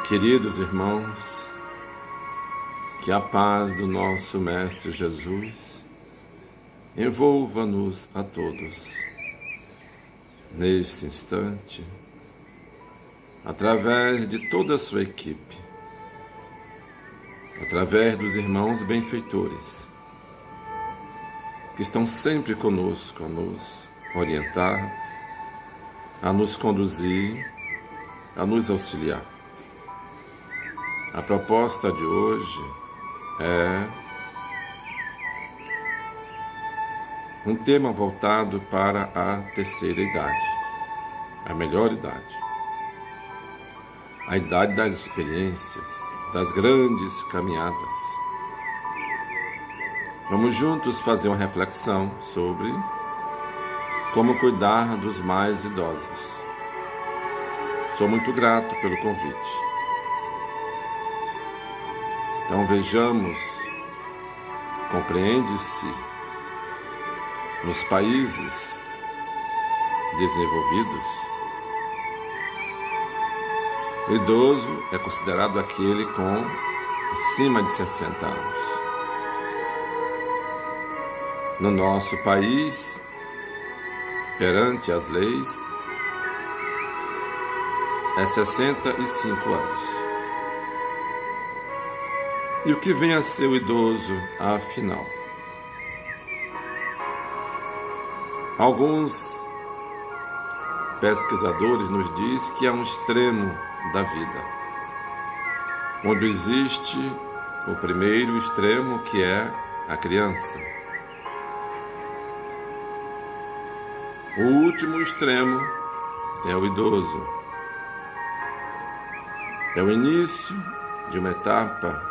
Queridos irmãos, que a paz do nosso Mestre Jesus envolva-nos a todos, neste instante, através de toda a sua equipe, através dos irmãos benfeitores, que estão sempre conosco a nos orientar, a nos conduzir, a nos auxiliar. A proposta de hoje é um tema voltado para a terceira idade, a melhor idade, a idade das experiências, das grandes caminhadas. Vamos juntos fazer uma reflexão sobre como cuidar dos mais idosos. Sou muito grato pelo convite. Então vejamos, compreende-se nos países desenvolvidos, o idoso é considerado aquele com acima de 60 anos. No nosso país, perante as leis, é 65 anos. E o que vem a ser o idoso, afinal? Alguns pesquisadores nos dizem que é um extremo da vida, onde existe o primeiro extremo, que é a criança. O último extremo é o idoso. É o início de uma etapa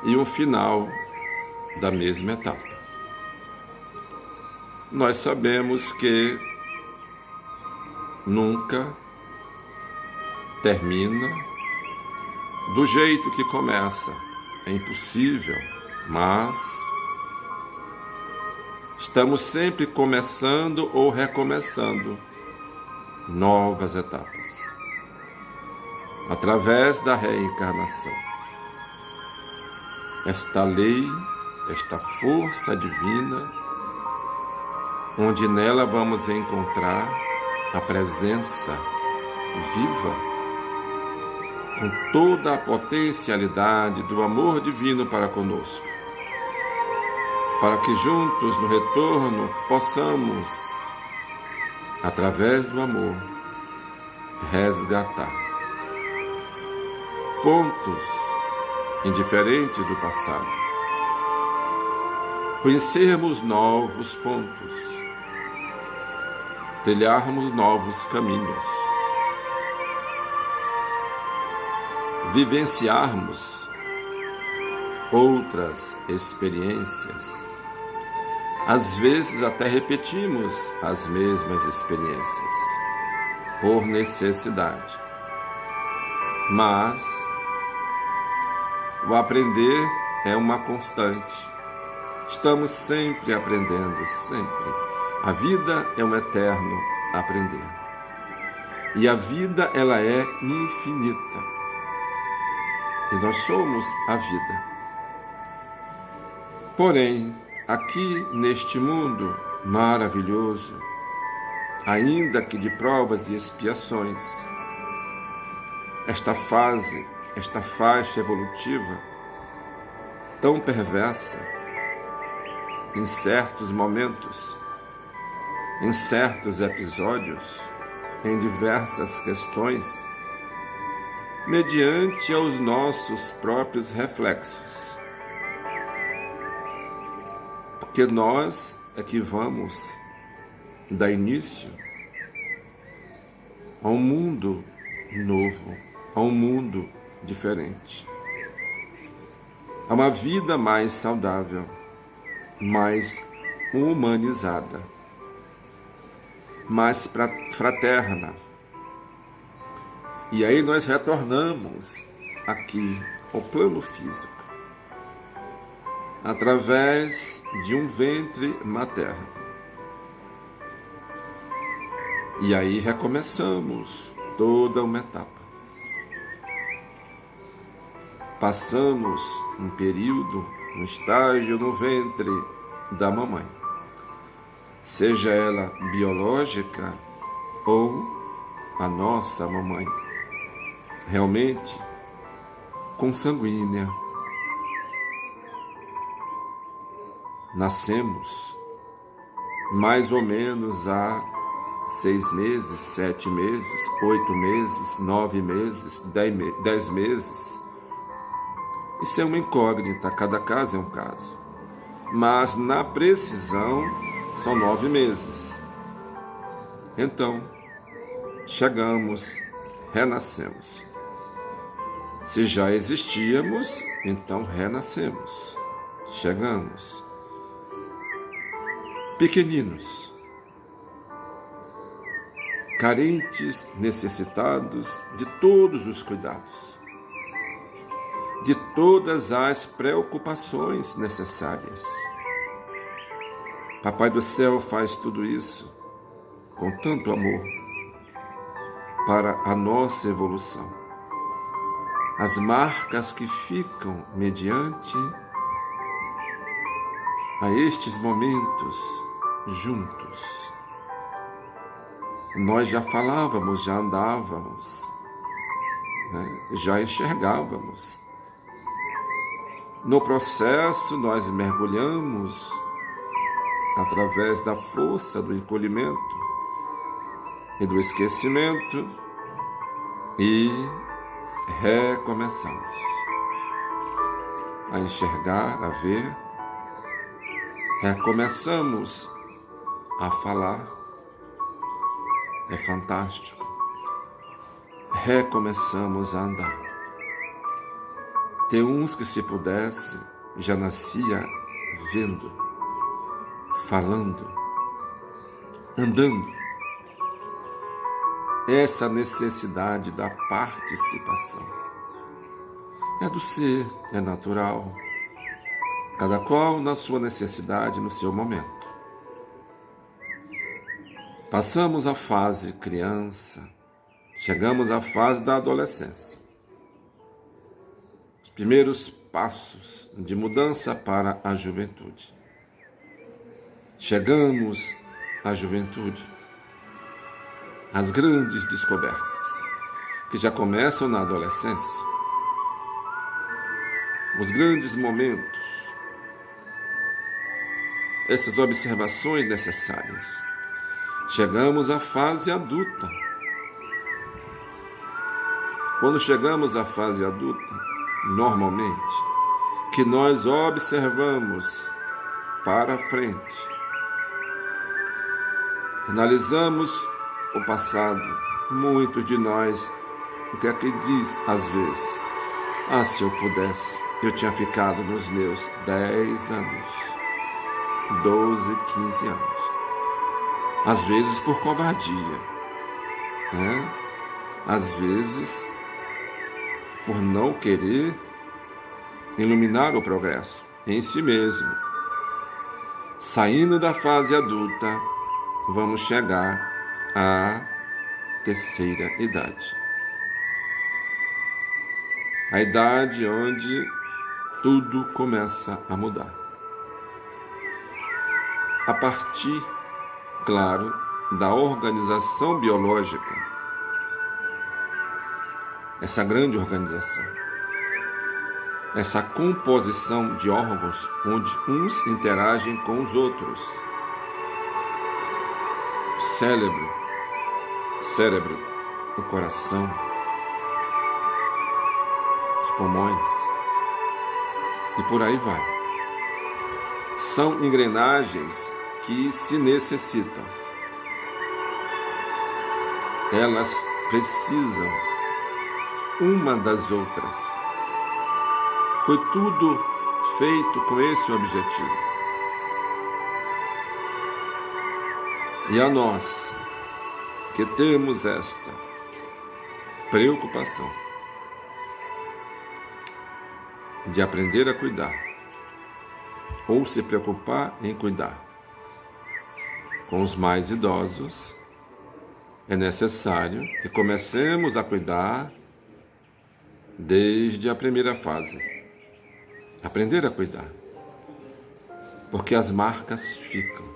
e um final da mesma etapa. Nós sabemos que nunca termina do jeito que começa. É impossível, mas estamos sempre começando ou recomeçando novas etapas, através da reencarnação. Esta lei, esta força divina, onde nela vamos encontrar a presença viva, com toda a potencialidade do amor divino para conosco, para que juntos no retorno possamos, através do amor, resgatar pontos indiferentes do passado, conhecermos novos pontos, trilharmos novos caminhos, vivenciarmos outras experiências. Às vezes até repetimos as mesmas experiências, por necessidade. Mas o aprender é uma constante. Estamos sempre aprendendo, sempre. A vida é um eterno aprender. E a vida, ela é infinita. E nós somos a vida. Porém, aqui neste mundo maravilhoso, ainda que de provas e expiações, esta fase, esta faixa evolutiva tão perversa, em certos momentos, em certos episódios, em diversas questões, mediante aos nossos próprios reflexos. Porque nós é que vamos dar início a um mundo novo, a um mundo diferente, a uma vida mais saudável, mais humanizada, mais fraterna. E aí nós retornamos aqui ao plano físico, através de um ventre materno. E aí recomeçamos toda uma etapa. passamos um período, um estágio no ventre da mamãe, seja ela biológica ou a nossa mamãe, realmente consanguínea. Nascemos mais ou menos há 6 meses, 7 meses, 8 meses, 9 meses, 10 meses. Isso é uma incógnita, cada caso é um caso. Mas na precisão são 9 meses. Então, chegamos, renascemos. Se já existíamos, então renascemos. Chegamos. Pequeninos, carentes, necessitados de todos os cuidados, de todas as preocupações necessárias. Papai do céu faz tudo isso com tanto amor para a nossa evolução. As marcas que ficam mediante a estes momentos juntos. Nós já falávamos, já andávamos, né? Já enxergávamos. No processo, nós mergulhamos através da força do encolhimento e do esquecimento e recomeçamos a enxergar, a ver. Recomeçamos a falar. É fantástico. Recomeçamos a andar. Tem uns que, se pudesse, já nascia vendo, falando, andando. Essa necessidade da participação é do ser, é natural. Cada qual na sua necessidade, no seu momento. Passamos a fase criança, chegamos à fase da adolescência. Os primeiros passos de mudança para a juventude. Chegamos à juventude. As grandes descobertas, que já começam na adolescência. Os grandes momentos. Essas observações necessárias. Chegamos à fase adulta. Quando chegamos à fase adulta, normalmente, que nós observamos para frente, analisamos o passado. Muitos de nós, o que é que diz às vezes? Se eu pudesse, eu tinha ficado nos meus 10 anos. 12, 15 anos. Às vezes por covardia, né? Às vezes por não querer iluminar o progresso em si mesmo. Saindo da fase adulta, vamos chegar à terceira idade. A idade onde tudo começa a mudar. A partir, claro, da organização biológica, essa grande organização, essa composição de órgãos onde uns interagem com os outros. O cérebro, o coração, os pulmões e por aí vai. São engrenagens que se necessitam. Elas precisam uma das outras. Foi tudo feito com esse objetivo. E a nós, que temos esta preocupação de aprender a cuidar, ou se preocupar em cuidar, com os mais idosos, é necessário que comecemos a cuidar desde a primeira fase. Aprender a cuidar. Porque as marcas ficam.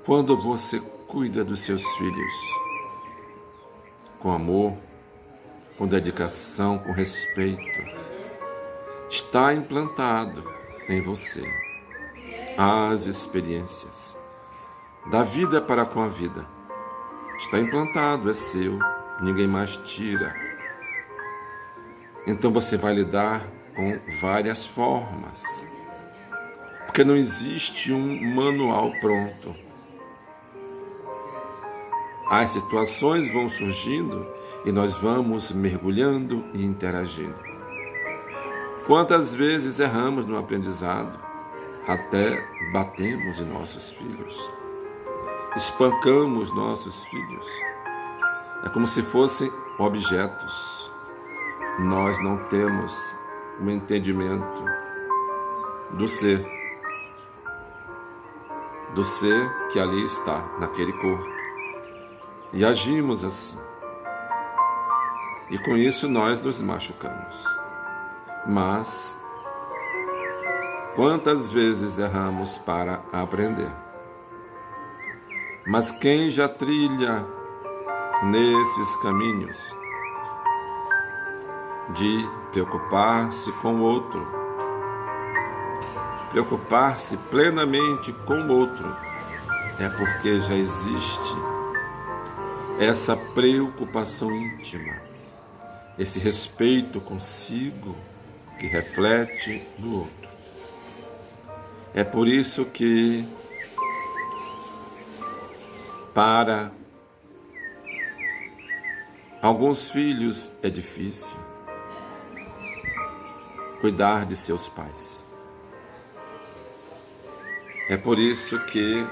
Quando você cuida dos seus filhos, com amor, com dedicação, com respeito, está implantado em você as experiências da vida para com a vida. Está implantado, é seu, ninguém mais tira. Então você vai lidar com várias formas, porque não existe um manual pronto. As situações vão surgindo e nós vamos mergulhando e interagindo. Quantas vezes erramos no aprendizado, até batemos em nossos filhos, espancamos nossos filhos. É como se fossem objetos. Nós não temos um entendimento do ser que ali está, naquele corpo. E agimos assim. E com isso nós nos machucamos. Mas quantas vezes erramos para aprender? Mas quem já trilha nesses caminhos de preocupar-se com o outro, preocupar-se plenamente com o outro, é porque já existe essa preocupação íntima, esse respeito consigo que reflete no outro. É por isso que, para alguns filhos, é difícil cuidar de seus pais. É por isso que,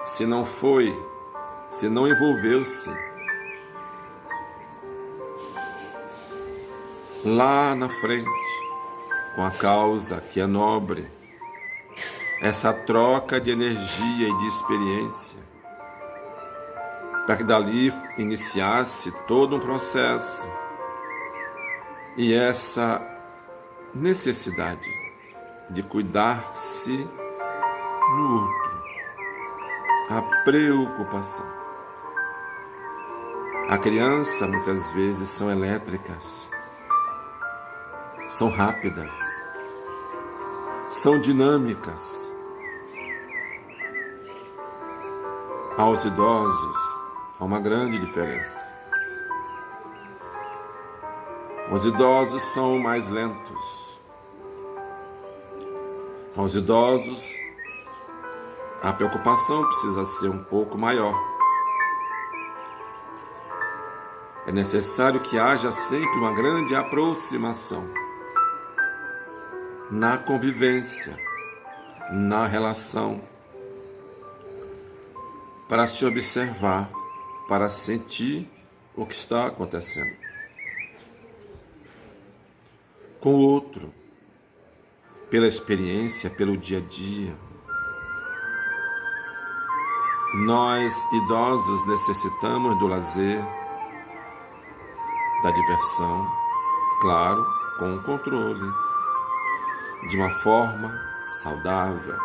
se não envolveu-se lá na frente com a causa que é nobre, essa troca de energia e de experiência, para que dali iniciasse todo um processo e essa necessidade de cuidar-se no outro, a preocupação. A criança muitas vezes são elétricas, são rápidas, são dinâmicas. Aos idosos há uma grande diferença. Os idosos são mais lentos. Aos idosos, a preocupação precisa ser um pouco maior. É necessário que haja sempre uma grande aproximação na convivência, na relação, para se observar, para sentir o que está acontecendo com o outro, pela experiência, pelo dia a dia. Nós, idosos, necessitamos do lazer, da diversão, claro, com o controle, de uma forma saudável.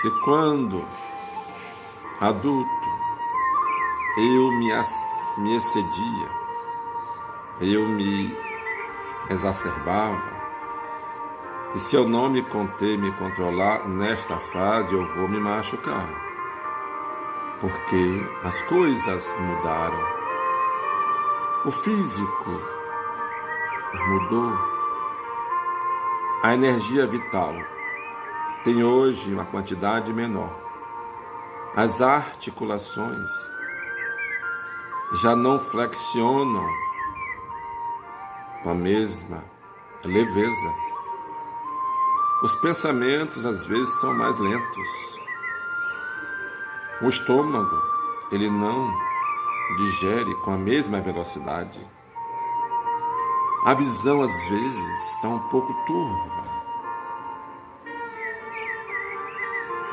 Se quando adulto eu me excedia, eu me exacerbava, e se eu não me conter, me controlar, nesta fase eu vou me machucar, porque as coisas mudaram. O físico mudou. A energia vital tem hoje uma quantidade menor. As articulações já não flexionam com a mesma leveza. Os pensamentos às vezes são mais lentos. O estômago, ele não digere com a mesma velocidade. A visão às vezes está um pouco turva.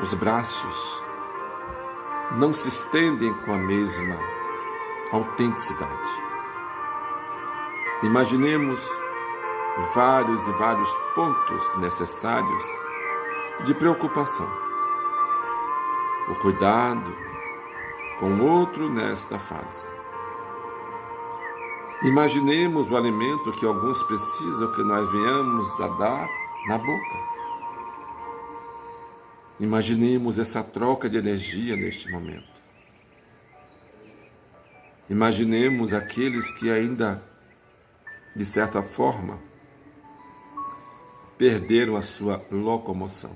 Os braços não se estendem com a mesma autenticidade. Imaginemos vários e vários pontos necessários de preocupação. O cuidado com o outro nesta fase. Imaginemos o alimento que alguns precisam que nós venhamos a dar na boca. Imaginemos essa troca de energia neste momento. Imaginemos aqueles que ainda, de certa forma, perderam a sua locomoção.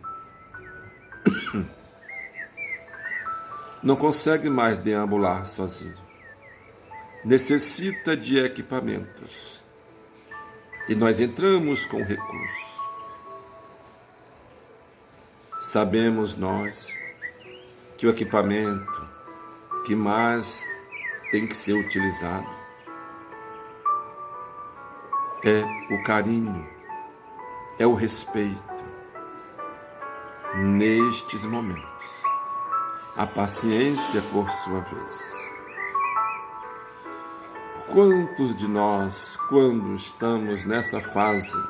Não consegue mais deambular sozinho. Necessita de equipamentos. E nós entramos com recurso. Sabemos nós que o equipamento que mais tem que ser utilizado é o carinho, é o respeito. Nestes momentos, a paciência por sua vez. Quantos de nós, quando estamos nessa fase,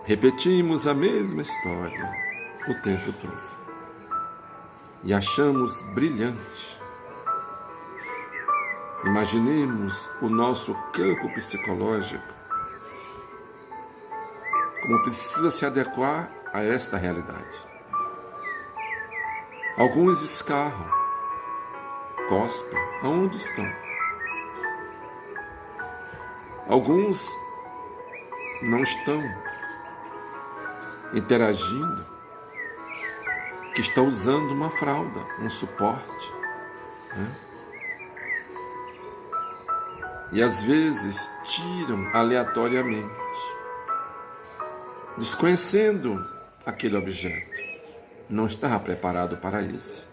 repetimos a mesma história o tempo todo e achamos brilhante? Imaginemos o nosso campo psicológico como precisa se adequar a esta realidade. Alguns escarram, cospem, aonde estão? Alguns não estão interagindo, que estão usando uma fralda, um suporte, né? E às vezes tiram aleatoriamente, desconhecendo aquele objeto. Não estava preparado para isso.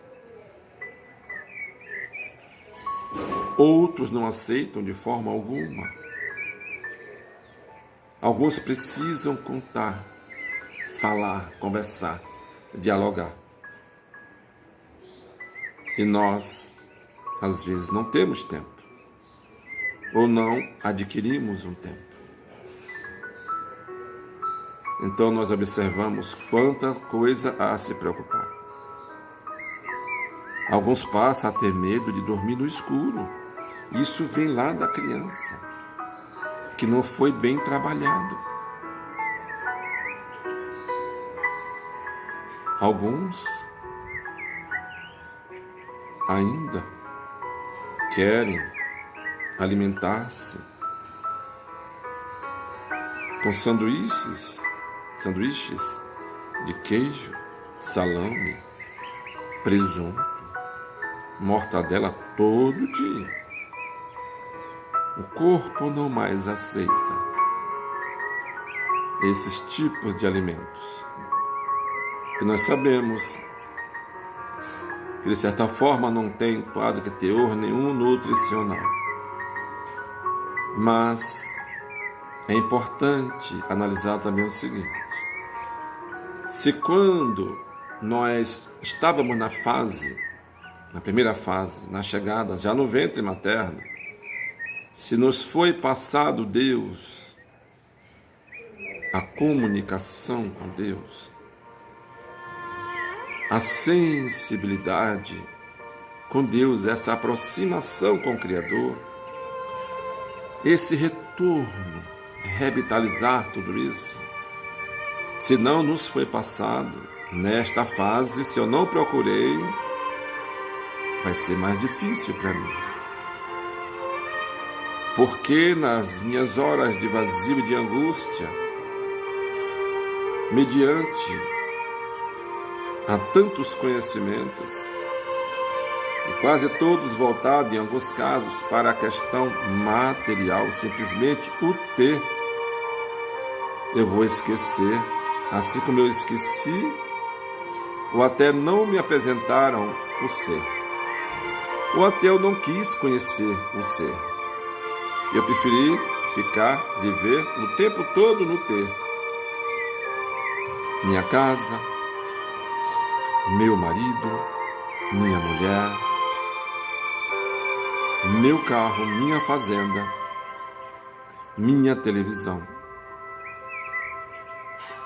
Outros não aceitam de forma alguma. Alguns precisam contar, falar, conversar, dialogar. E nós, às vezes, não temos tempo. Ou não adquirimos um tempo. Então nós observamos quanta coisa há a se preocupar. Alguns passam a ter medo de dormir no escuro. Isso vem lá da criança, que não foi bem trabalhado. Alguns ainda querem alimentar-se com sanduíches de queijo, salame, presunto, mortadela todo dia. O corpo não mais aceita esses tipos de alimentos. E nós sabemos que, de certa forma, não tem quase que teor nenhum nutricional. Mas é importante analisar também o seguinte: se quando nós estávamos na primeira fase, na chegada, já no ventre materno, se nos foi passado Deus, a comunicação com Deus, a sensibilidade com Deus, essa aproximação com o Criador, esse retorno, revitalizar tudo isso, se não nos foi passado nesta fase, se eu não procurei, vai ser mais difícil para mim. Porque nas minhas horas de vazio e de angústia, mediante a tantos conhecimentos, e quase todos voltados, em alguns casos, para a questão material, simplesmente o ter, eu vou esquecer, assim como eu esqueci, ou até não me apresentaram o ser, ou até eu não quis conhecer o ser. Eu preferi viver o tempo todo no ter. Minha casa, meu marido, minha mulher, meu carro, minha fazenda, minha televisão.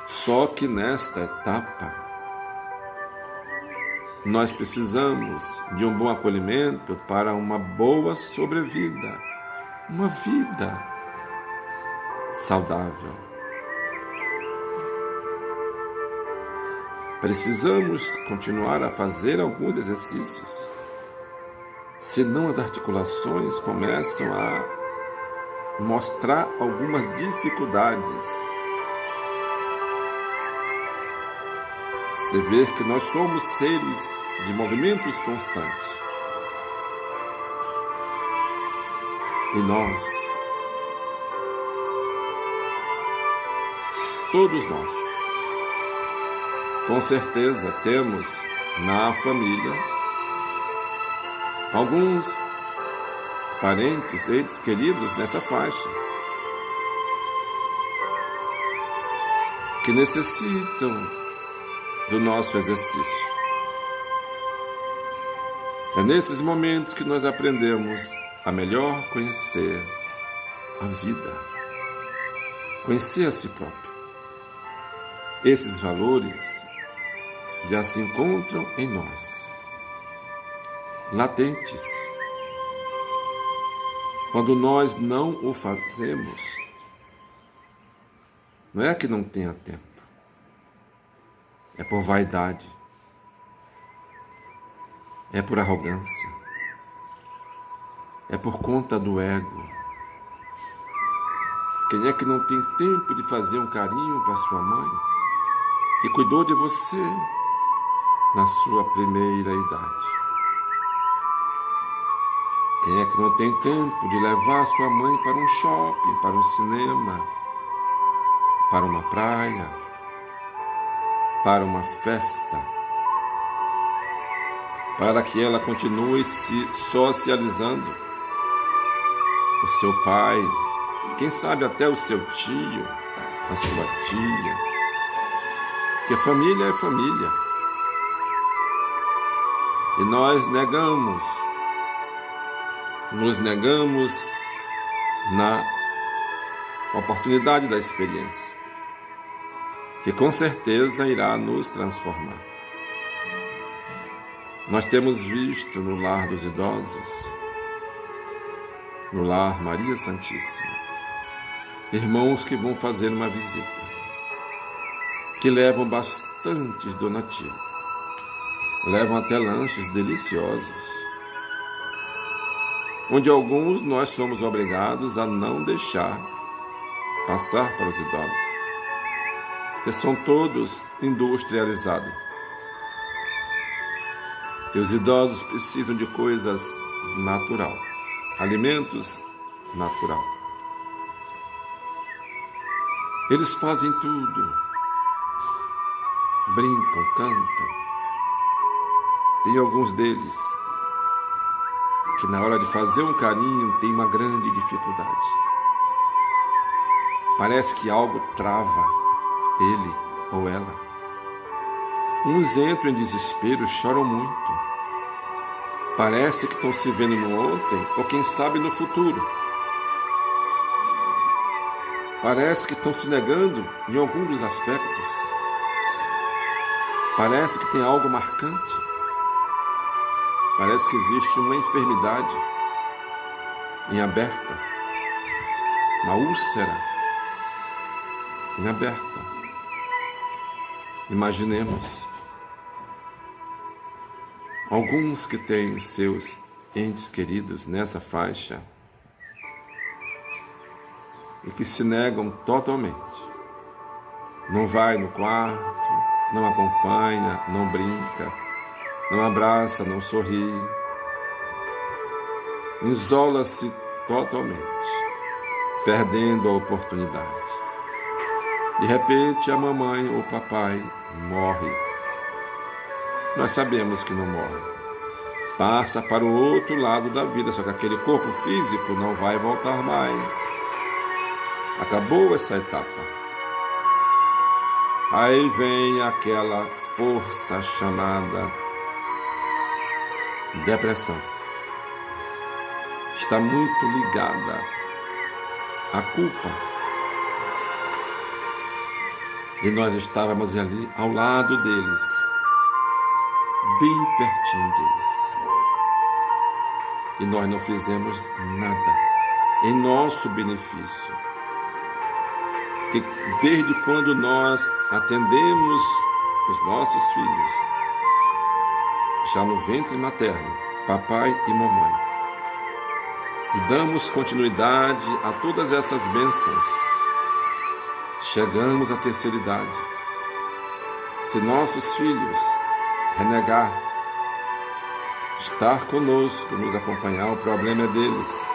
Só que nesta etapa, nós precisamos de um bom acolhimento para uma boa sobrevida, uma vida saudável. Precisamos continuar a fazer alguns exercícios, senão as articulações começam a mostrar algumas dificuldades. Você vê que nós somos seres de movimentos constantes. E nós, todos nós, com certeza temos na família alguns parentes, entes queridos nessa faixa, que necessitam do nosso exercício. É nesses momentos que nós aprendemos a melhor conhecer a vida, conhecer a si próprio. Esses valores já se encontram em nós, latentes. Quando nós não o fazemos, não é que não tenha tempo, é por vaidade, é por arrogância, é por conta do ego. Quem é que não tem tempo de fazer um carinho para sua mãe, que cuidou de você na sua primeira idade? Quem é que não tem tempo de levar sua mãe para um shopping, para um cinema, para uma praia, para uma festa, para que ela continue se socializando? O seu pai, quem sabe até o seu tio, a sua tia, porque família é família. E nós nos negamos na oportunidade da experiência, que com certeza irá nos transformar. Nós temos visto no lar dos idosos, no lar Maria Santíssima, irmãos que vão fazer uma visita, que levam bastantes donativos, levam até lanches deliciosos, onde alguns nós somos obrigados a não deixar passar para os idosos, que são todos industrializados. E os idosos precisam de coisas natural, alimentos natural. Eles fazem tudo, brincam, cantam. Tem alguns deles que na hora de fazer um carinho tem uma grande dificuldade. Parece que algo trava ele ou ela. Uns entram em desespero, choram muito. Parece que estão se vendo no ontem ou quem sabe no futuro. Parece que estão se negando em algum dos aspectos. Parece que tem algo marcante. Parece que existe uma enfermidade em aberta, uma úlcera em aberta. Imaginemos alguns que têm seus entes queridos nessa faixa e que se negam totalmente. Não vai no quarto, não acompanha, não brinca, não abraça, não sorri. Isola-se totalmente, perdendo a oportunidade. De repente, a mamãe ou o papai morre. Nós sabemos que não morre. Passa para o outro lado da vida, só que aquele corpo físico não vai voltar mais. Acabou essa etapa. Aí vem aquela força chamada depressão. está muito ligada à culpa. E nós estávamos ali ao lado deles, bem pertinho deles. E nós não fizemos nada em nosso benefício. Que desde quando nós atendemos os nossos filhos, já no ventre materno, papai e mamãe, e damos continuidade a todas essas bênçãos, chegamos à terceira idade. Se nossos filhos renegar, estar conosco, nos acompanhar, o problema é deles.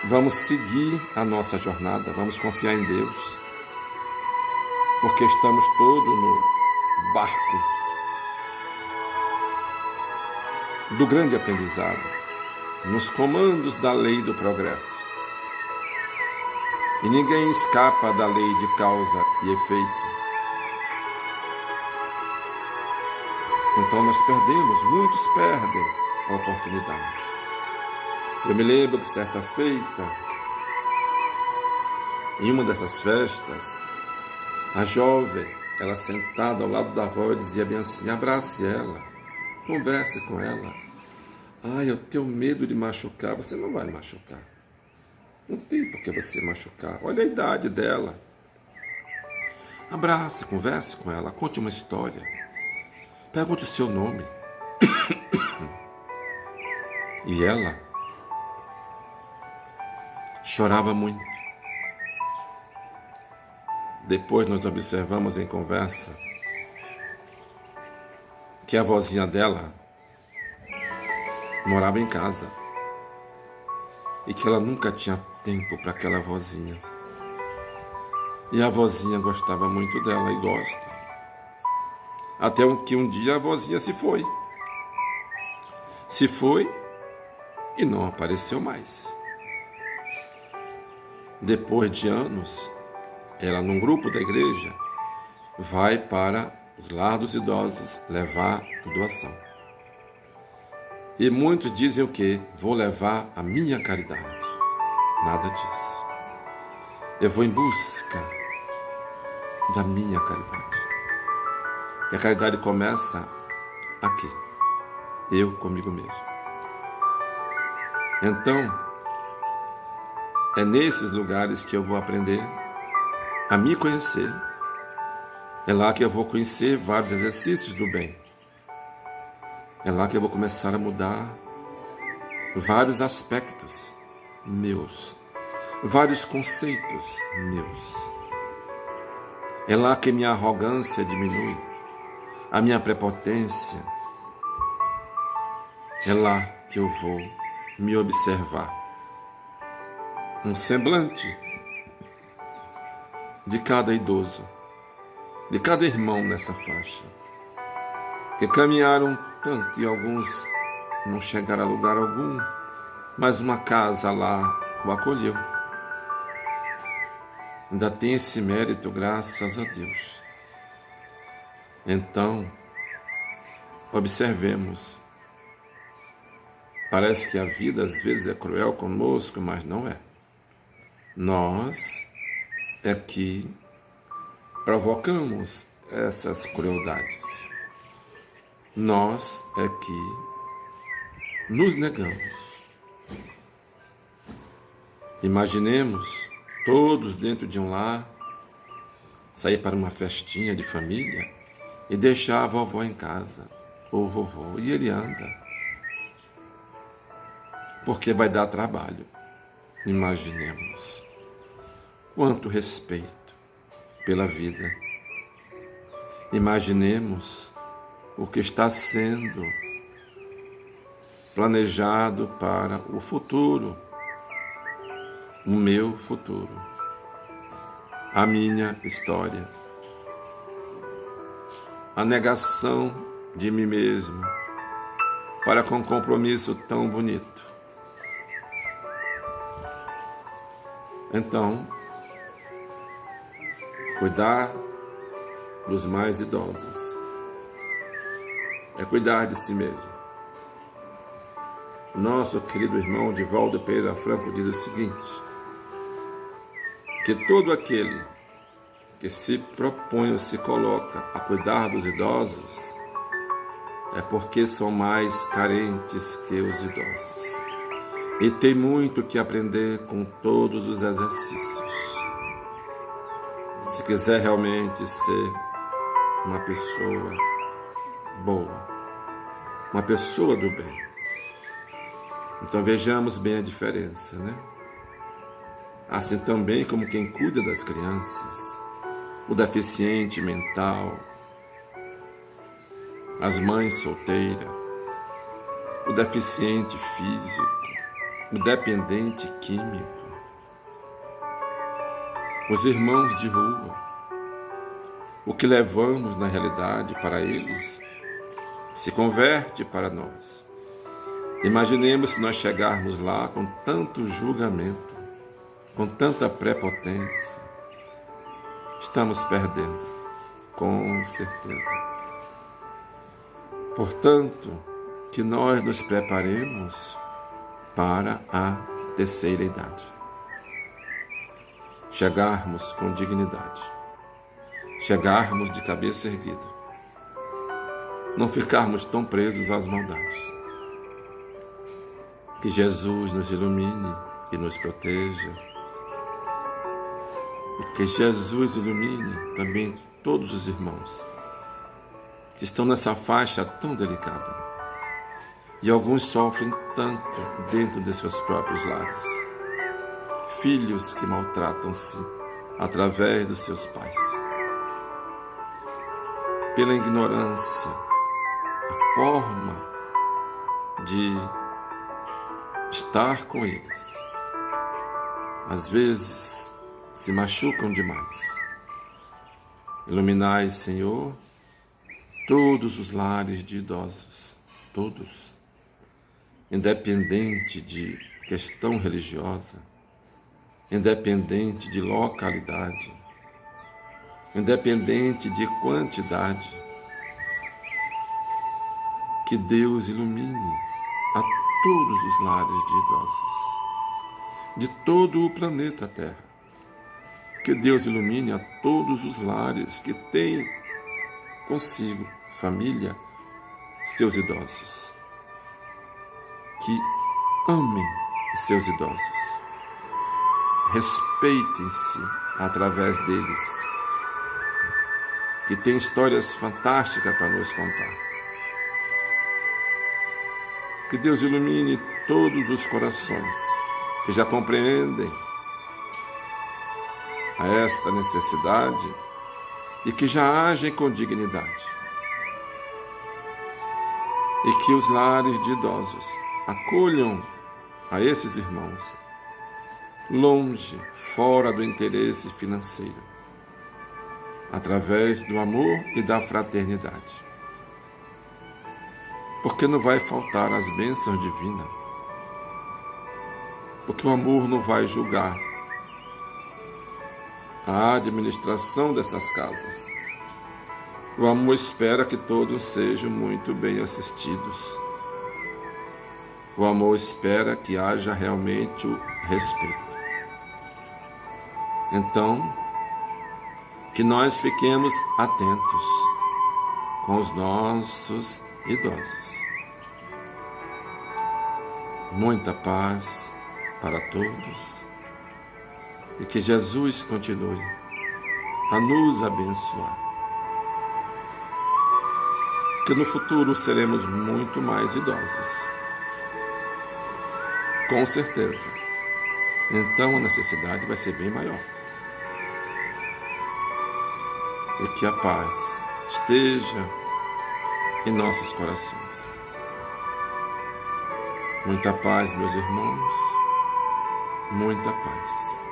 Vamos seguir a nossa jornada, vamos confiar em Deus, porque estamos todos no barco do grande aprendizado, nos comandos da lei do progresso. E ninguém escapa da lei de causa e efeito. Então nós perdemos, muitos perdem a oportunidade. Eu me lembro que certa feita, em uma dessas festas, a jovem, ela sentada ao lado da avó, dizia bem assim: abrace ela, converse com ela. Ai, eu tenho medo de machucar. Você não vai machucar. Não tem por que você machucar. Olha a idade dela. Abrace, converse com ela, conte uma história. Pergunte o seu nome. E ela chorava muito. Depois nós observamos em conversa que a vozinha dela morava em casa e que ela nunca tinha tempo para aquela vozinha. E a vozinha gostava muito dela e gosta. Até que um dia a vozinha se foi. Se foi e não apareceu mais. Depois de anos, ela, num grupo da igreja, vai para os lares dos idosos levar doação. E muitos dizem o quê? Vou levar a minha caridade. Nada disso. Eu vou em busca da minha caridade. E a caridade começa aqui. Eu comigo mesmo. Então, é nesses lugares que eu vou aprender a me conhecer. É lá que eu vou conhecer vários exercícios do bem. É lá que eu vou começar a mudar vários aspectos meus, vários conceitos meus. É lá que minha arrogância diminui, a minha prepotência. É lá que eu vou me observar. Um semblante de cada idoso, de cada irmão nessa faixa, que caminharam tanto e alguns não chegaram a lugar algum, mas uma casa lá o acolheu. Ainda tem esse mérito, graças a Deus. Então, observemos. Parece que a vida às vezes é cruel conosco, mas não é. Nós é que provocamos essas crueldades. Nós é que nos negamos. Imaginemos todos dentro de um lar, sair para uma festinha de família e deixar a vovó em casa, ou o vovô, e ele anda. Porque vai dar trabalho. Imaginemos quanto respeito pela vida. Imaginemos o que está sendo planejado para o futuro, o meu futuro, a minha história, a negação de mim mesmo para com um compromisso tão bonito. Então, cuidar dos mais idosos é cuidar de si mesmo. nosso querido irmão Divaldo Pereira Franco diz o seguinte: que todo aquele que se propõe ou se coloca a cuidar dos idosos é porque são mais carentes que os idosos e tem muito que aprender com todos os exercícios. Se quiser realmente ser uma pessoa boa, uma pessoa do bem, então vejamos bem a diferença, né? Assim também como quem cuida das crianças, o deficiente mental, as mães solteiras, o deficiente físico, o dependente químico, os irmãos de rua, o que levamos na realidade para eles se converte para nós. Imaginemos se nós chegarmos lá com tanto julgamento, com tanta prepotência, estamos perdendo, com certeza. Portanto, que nós nos preparemos para a terceira idade. Chegarmos com dignidade, chegarmos de cabeça erguida, não ficarmos tão presos às maldades. Que Jesus nos ilumine e nos proteja, e que Jesus ilumine também todos os irmãos que estão nessa faixa tão delicada. E alguns sofrem tanto dentro de seus próprios lares. Filhos que maltratam-se através dos seus pais. Pela ignorância, a forma de estar com eles. Às vezes se machucam demais. Iluminai, Senhor, todos os lares de idosos, todos, independente de questão religiosa, independente de localidade, independente de quantidade. Que Deus ilumine a todos os lares de idosos, de todo o planeta Terra. Que Deus ilumine a todos os lares que têm consigo, família, seus idosos. Que amem seus idosos. Respeitem-se através deles. Que tem histórias fantásticas para nos contar. Que Deus ilumine todos os corações que já compreendem a esta necessidade e que já agem com dignidade. E que os lares de idosos acolham a esses irmãos, longe, fora do interesse financeiro, através do amor e da fraternidade. Porque não vai faltar as bênçãos divinas. Porque o amor não vai julgar a administração dessas casas. O amor espera que todos sejam muito bem assistidos. O amor espera que haja realmente o respeito. Então, que nós fiquemos atentos com os nossos idosos. Muita paz para todos e que Jesus continue a nos abençoar. Que no futuro seremos muito mais idosos. Com certeza. Então a necessidade vai ser bem maior. E que a paz esteja em nossos corações. Muita paz, meus irmãos, muita paz.